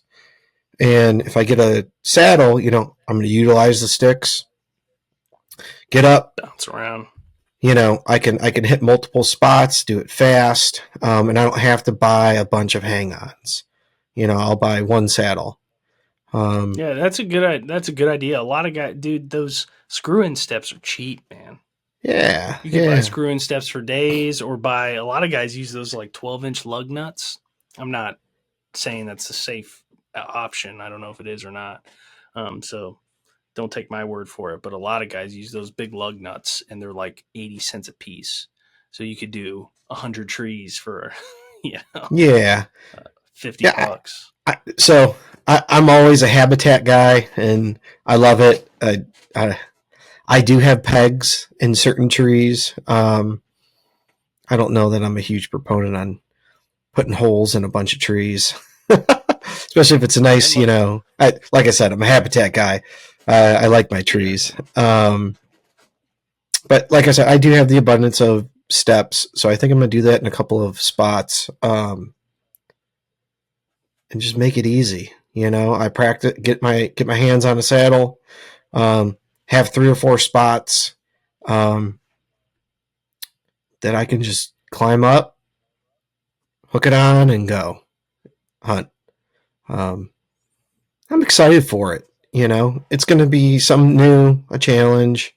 And if I get a saddle, I'm going to utilize the sticks. Get up, bounce around. I can hit multiple spots, do it fast, and I don't have to buy a bunch of hang-ons. I'll buy one saddle. Yeah, that's a good idea. A lot of guys, dude, those screw-in steps are cheap, man. Yeah, you can buy screw-in steps for days, or buy. A lot of guys use those like 12-inch lug nuts. I'm not saying that's a safe option. I don't know if it is or not. So don't take my word for it. But a lot of guys use those big lug nuts, and they're like 80 cents a piece. So you could do 100 trees for, 50 bucks. I'm always a habitat guy, and I love it. I do have pegs in certain trees. I don't know that I'm a huge proponent on putting holes in a bunch of trees, especially if it's a nice, like I said, I'm a habitat guy. I like my trees. But like I said, I do have the abundance of steps. So I think I'm going to do that in a couple of spots. And just make it easy. I practice, get my hands on a saddle, have 3 or 4 spots, that I can just climb up, hook it on, and go hunt. I'm excited for it. It's going to be something new, a challenge.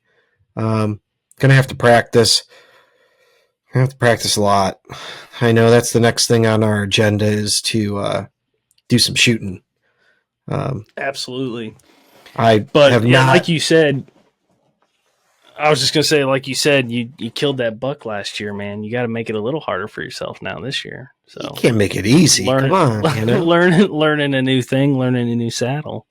Going to have to practice. I have to practice a lot. I know that's the next thing on our agenda is to do some shooting. Absolutely. Not. Like you said, I was just going to say, like you said, you killed that buck last year, man. You got to make it a little harder for yourself now this year. So you can't make it easy. Come on, learning a new thing, learning a new saddle.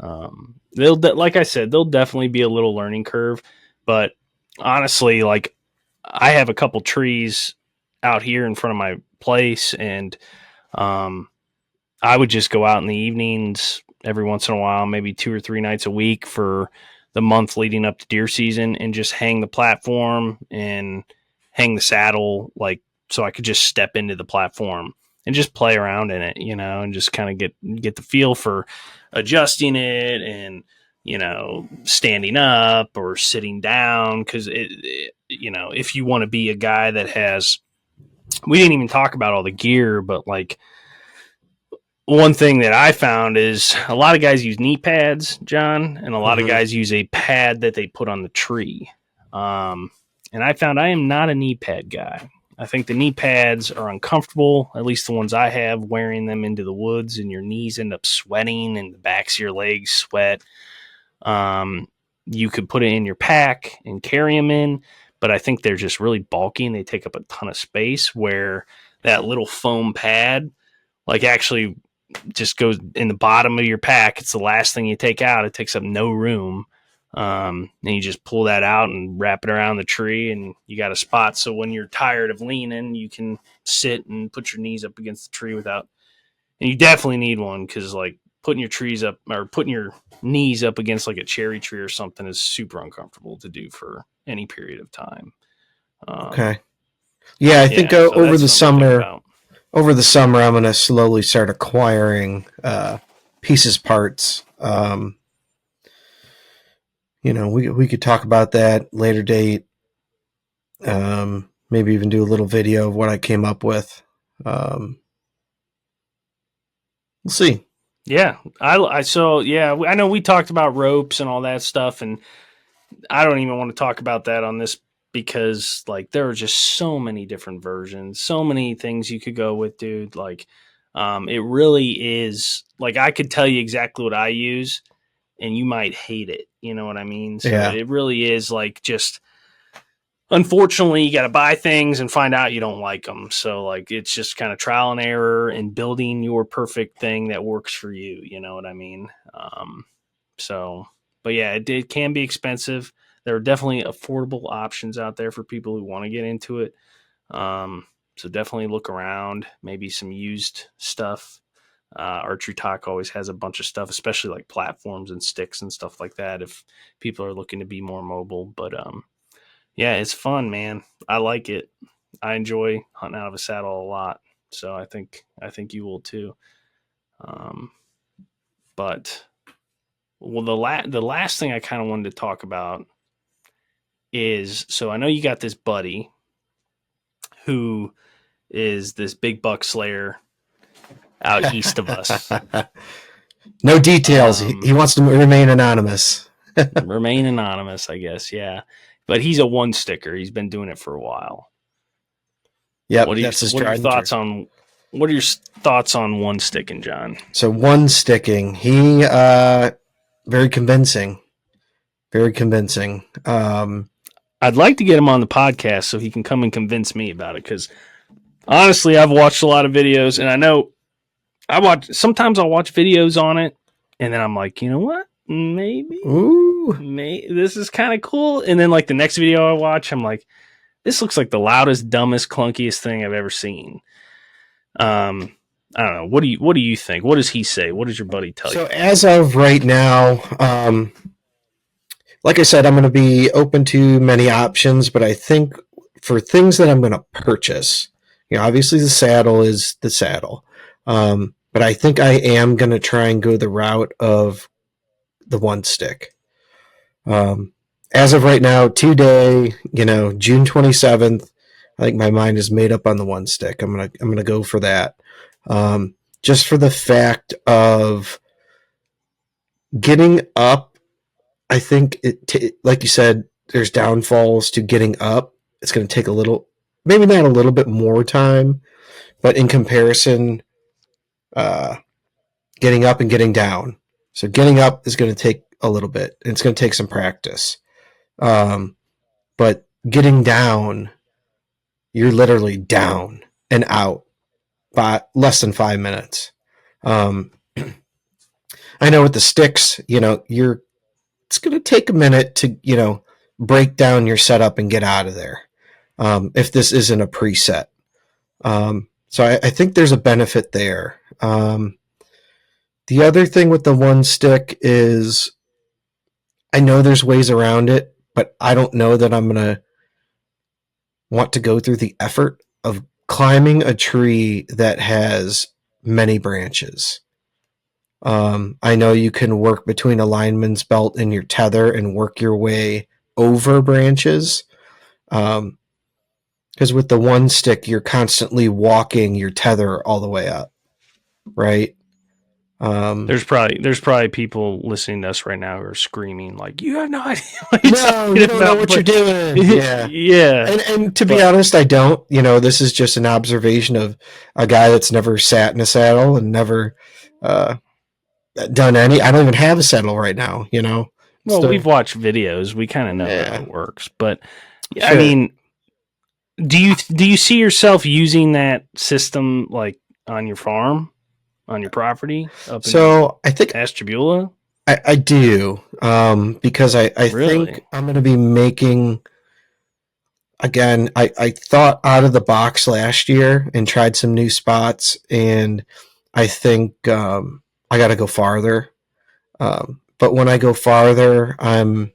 Like I said, there'll definitely be a little learning curve, but honestly, like I have a couple trees out here in front of my place, and I would just go out in the evenings every once in a while, maybe 2 or 3 nights a week for the month leading up to deer season, and just hang the platform and hang the saddle, like, so I could just step into the platform and just play around in it, and just kind of get the feel for adjusting it and, standing up or sitting down. Cause if you want to be a guy that has, we didn't even talk about all the gear, but like one thing that I found is a lot of guys use knee pads, John, and a lot of guys use a pad that they put on the tree. And I found I am not a knee pad guy. I think the knee pads are uncomfortable, at least the ones I have, wearing them into the woods, and your knees end up sweating and the backs of your legs sweat. You could put it in your pack and carry them in, but I think they're just really bulky and they take up a ton of space, where that little foam pad like actually just goes in the bottom of your pack. It's the last thing you take out. It takes up no room. And you just pull that out and wrap it around the tree, and you got a spot. So when you're tired of leaning, you can sit and put your knees up against the tree without, and you definitely need one, because like putting your trees up or putting your knees up against like a cherry tree or something is super uncomfortable to do for any period of time. Okay. Yeah, I think so over the summer, I'm going to slowly start acquiring pieces, parts. We could talk about that later date. Maybe even do a little video of what I came up with. We'll see. Yeah, I know we talked about ropes and all that stuff, and I don't even want to talk about that on this, because like there are just so many different versions, so many things you could go with, dude. Like, it really is like, I could tell you exactly what I use and you might hate it. You know what I mean? So Yeah. It really is like, just unfortunately you got to buy things and find out you don't like them. So like, it's just kind of trial and error and building your perfect thing that works for you. You know what I mean? But yeah, it can be expensive. There are definitely affordable options out there for people who want to get into it. So definitely look around, maybe some used stuff. Archery Talk always has a bunch of stuff, especially like platforms and sticks and stuff like that, if people are looking to be more mobile. But yeah, it's fun, man. I like it. I enjoy hunting out of a saddle a lot. So I think you will too. But well, the last thing I kind of wanted to talk about is, so I know you got this buddy who is this big buck slayer out east of us. No details. He wants to remain anonymous. Remain anonymous, I guess. Yeah, but he's a one sticker. He's been doing it for a while. Yeah. What are your thoughts on one sticking, John? So one sticking, he very convincing. Very convincing. I'd like to get him on the podcast so he can come and convince me about it, because honestly, I've watched a lot of videos, and I know sometimes I'll watch videos on it, and then I'm like, you know what? Maybe this is kind of cool. And then like the next video I watch, I'm like, this looks like the loudest, dumbest, clunkiest thing I've ever seen. I don't know. What do you think? What does he say? What does your buddy tell you? So as of right now, like I said, I'm going to be open to many options, but I think for things that I'm going to purchase, obviously the saddle is the saddle. But I think I am going to try and go the route of the one stick. As of right now, today, June 27th, I think my mind is made up on the one stick. I'm going to go for that. Just for the fact of getting up, I think like you said, there's downfalls to getting up. It's going to take maybe not a little bit more time, but in comparison, getting up and getting down. So getting up is going to take a little bit. And it's going to take some practice. But getting down, you're literally down and out by less than 5 minutes. I know with the sticks, it's going to take a minute to, break down your setup and get out of there. If this isn't a preset. So I think there's a benefit there. The other thing with the one stick is I know there's ways around it, but I don't know that I'm going to want to go through the effort of climbing a tree that has many branches. I know you can work between a lineman's belt and your tether and work your way over branches. Because with the one stick, you're constantly walking your tether all the way up, right? There's probably people listening to us right now who are screaming like, "You have no idea what you're No, you don't know what you're doing." Yeah, yeah. And to be honest, I don't. This is just an observation of a guy that's never sat in a saddle and never done any. I don't even have a saddle right now. Well, we've watched videos. We kind of know how it works, but Sure. I mean, do you see yourself using that system like on your farm, on your property? So I think Ashtabula? I do, because I Really? think I'm going to be making. Again, I thought out of the box last year and tried some new spots, and I think I got to go farther. But when I go farther, I'm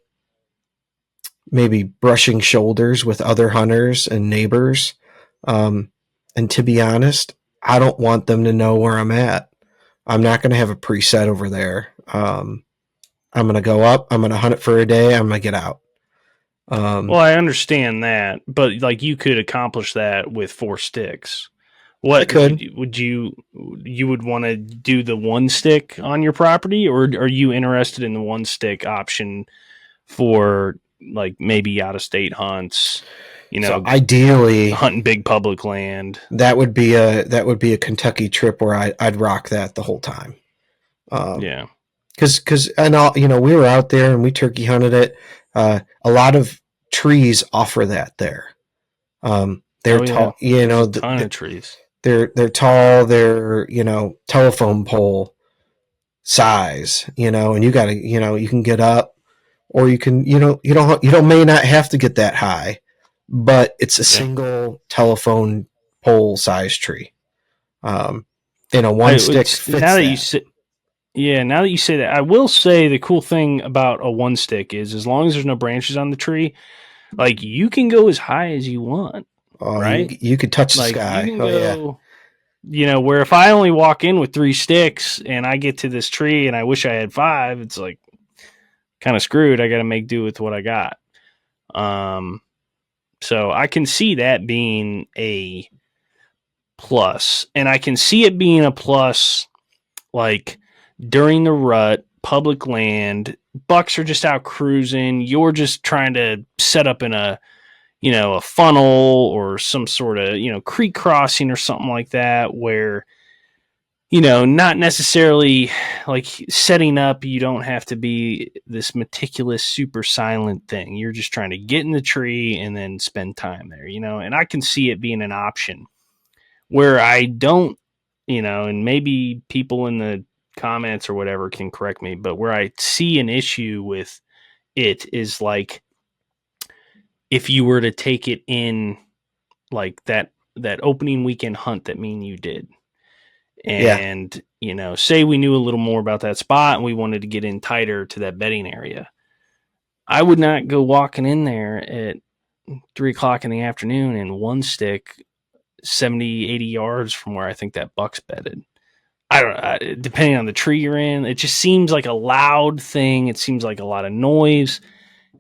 maybe brushing shoulders with other hunters and neighbors. And to be honest, I don't want them to know where I'm at. I'm not going to have a preset over there. I'm going to go up. I'm going to hunt it for a day. I'm going to get out. Well, I understand that, but like you could accomplish that with 4 sticks. What I could. would you would want to do the 1 stick on your property, or are you interested in the 1 stick option for like maybe out of state hunts? So ideally, hunting big public land. That would be a Kentucky trip where I'd rock that the whole time. Yeah, because we were out there and we turkey hunted it. A lot of trees offer that there. They're tall. A ton of trees. They're tall. They're telephone pole size. And you got to you can get up, or you can you don't may not have to get that high, but it's a single telephone pole size tree. In a 1 stick fits now that. Now that you say that, I will say the cool thing about a 1 stick is as long as there's no branches on the tree, like you can go as high as you want. Oh, right? You could touch the sky. You can go, where if I only walk in with 3 sticks and I get to this tree and I wish I had 5, it's like kind of screwed. I got to make do with what I got. So I can see that being a plus, and I can see it being a plus like during the rut, public land, bucks are just out cruising. You're just trying to set up in a funnel or some sort of, creek crossing or something like that where, not necessarily like setting up. You don't have to be this meticulous, super silent thing. You're just trying to get in the tree and then spend time there, and I can see it being an option where I don't, and maybe people in the comments or whatever can correct me, but where I see an issue with it is like if you were to take it in like that opening weekend hunt that me and you did, and say we knew a little more about that spot and we wanted to get in tighter to that bedding area, I would not go walking in there at 3:00 in the afternoon in 1 stick 70, 80 yards from where I think that buck's bedded. I don't know, depending on the tree you're in, it just seems like a loud thing. It seems like a lot of noise.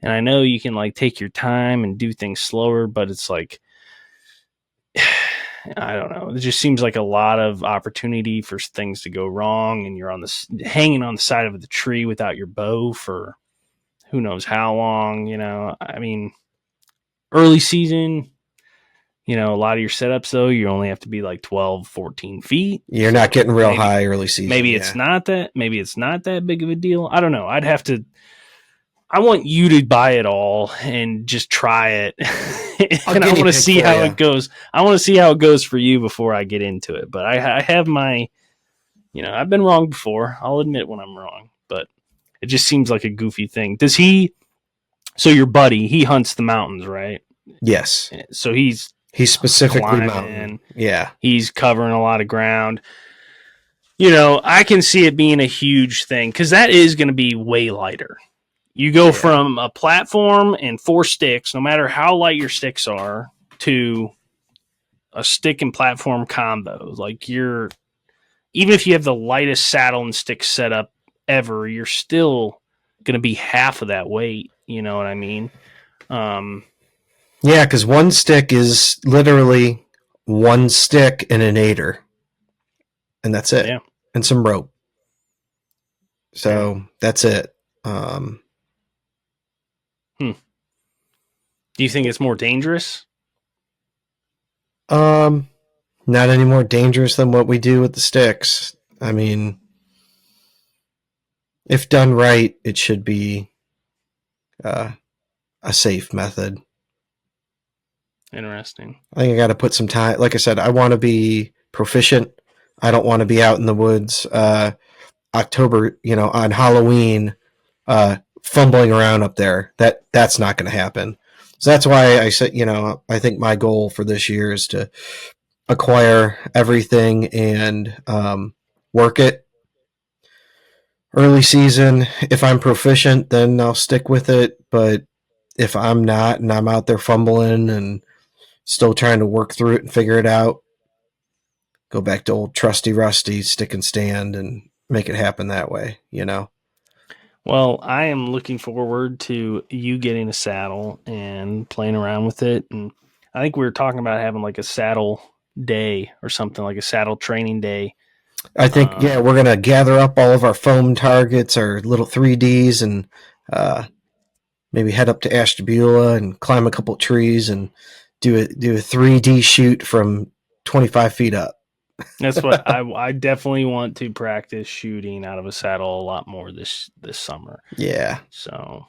And I know you can like take your time and do things slower, but it's like, I don't know. It just seems like a lot of opportunity for things to go wrong. And you're hanging on the side of the tree without your bow for who knows how long, I mean, early season, a lot of your setups, though, you only have to be like 12, 14 feet. You're not getting real high early season. Maybe it's not that big of a deal. I don't know. I want you to buy it all and just try it. And I want to see how it goes. I want to see how it goes for you before I get into it. But I have my, I've been wrong before. I'll admit when I'm wrong, but it just seems like a goofy thing. So your buddy, he hunts the mountains, right? Yes. So he's specifically mountain. Yeah. He's covering a lot of ground. I can see it being a huge thing because that is going to be way lighter. You go from a platform and 4 sticks, no matter how light your sticks are, to a stick and platform combo. Like even if you have the lightest saddle and stick setup ever, you're still going to be half of that weight. You know what I mean? Yeah, because 1 stick is literally 1 stick and an aider. And that's it. Yeah. And some rope. So that's it. Do you think it's more dangerous? Not any more dangerous than what we do with the sticks. I mean, if done right, it should be a safe method. Interesting. I think I got to put some time. Like I said, I want to be proficient. I don't want to be out in the woods October, on Halloween, fumbling around up there. That's not going to happen. So that's why I said, I think my goal for this year is to acquire everything and work it. Early season, if I'm proficient, then I'll stick with it. But if I'm not and I'm out there fumbling and still trying to work through it and figure it out, go back to old trusty rusty, stick and stand, and make it happen that way, Well, I am looking forward to you getting a saddle and playing around with it. And I think we were talking about having like a saddle day or something, like a saddle training day. I think, we're going to gather up all of our foam targets, our little 3Ds, and maybe head up to Ashtabula and climb a couple trees and do a 3D shoot from 25 feet up. That's what I definitely want to practice shooting out of a saddle a lot more this summer. Yeah. So,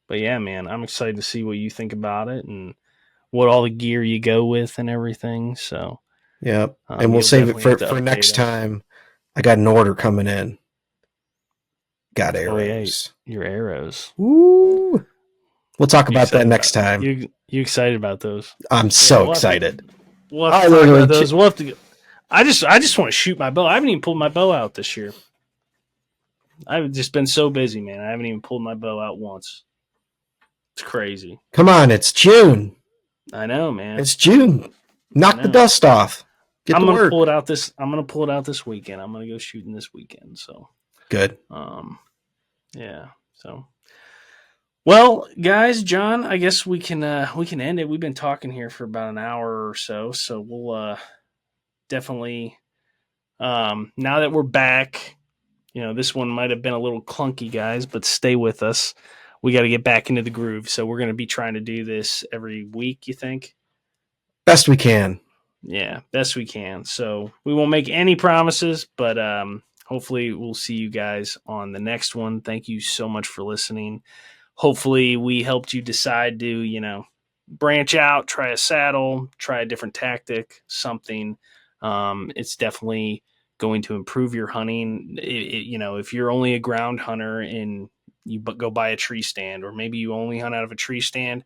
but yeah, man, I'm excited to see what you think about it and what all the gear you go with and everything. So, yeah, and we'll save it for next time. I got an order coming in. Got arrows. Oh, yeah, your arrows. Woo! We'll talk about that next time. You excited about those? I'm so excited. We'll have to talk about those. We'll have to. I just want to shoot my bow. I haven't even pulled my bow out this year. I've just been so busy, man. I haven't even pulled my bow out once. It's crazy. Come on, it's June. I know, man. It's June. Knock the dust off. I'm gonna pull it out this. I'm gonna pull it out this weekend. I'm gonna go shooting this weekend. So good. Yeah. So. Well, guys, John, I guess we can end it. We've been talking here for about an hour or so, so we'll definitely now that we're back, this one might have been a little clunky, guys, but stay with us. We got to get back into the groove, so we're going to be trying to do this every week, you think? Best we can. Yeah, best we can. So we won't make any promises, but hopefully we'll see you guys on the next one. Thank you so much for listening. Hopefully we helped you decide to, branch out, try a saddle, try a different tactic, something. It's definitely going to improve your hunting. If you're only a ground hunter and you go buy a tree stand, or maybe you only hunt out of a tree stand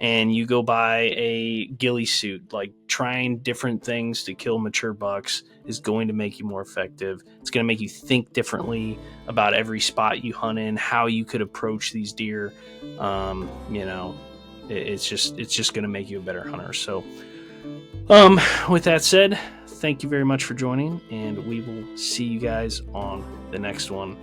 and you go buy a ghillie suit, like trying different things to kill mature bucks is going to make you more effective. It's going to make you think differently about every spot you hunt in, how you could approach these deer. It's just going to make you a better hunter. So, with that said, thank you very much for joining, and we will see you guys on the next one.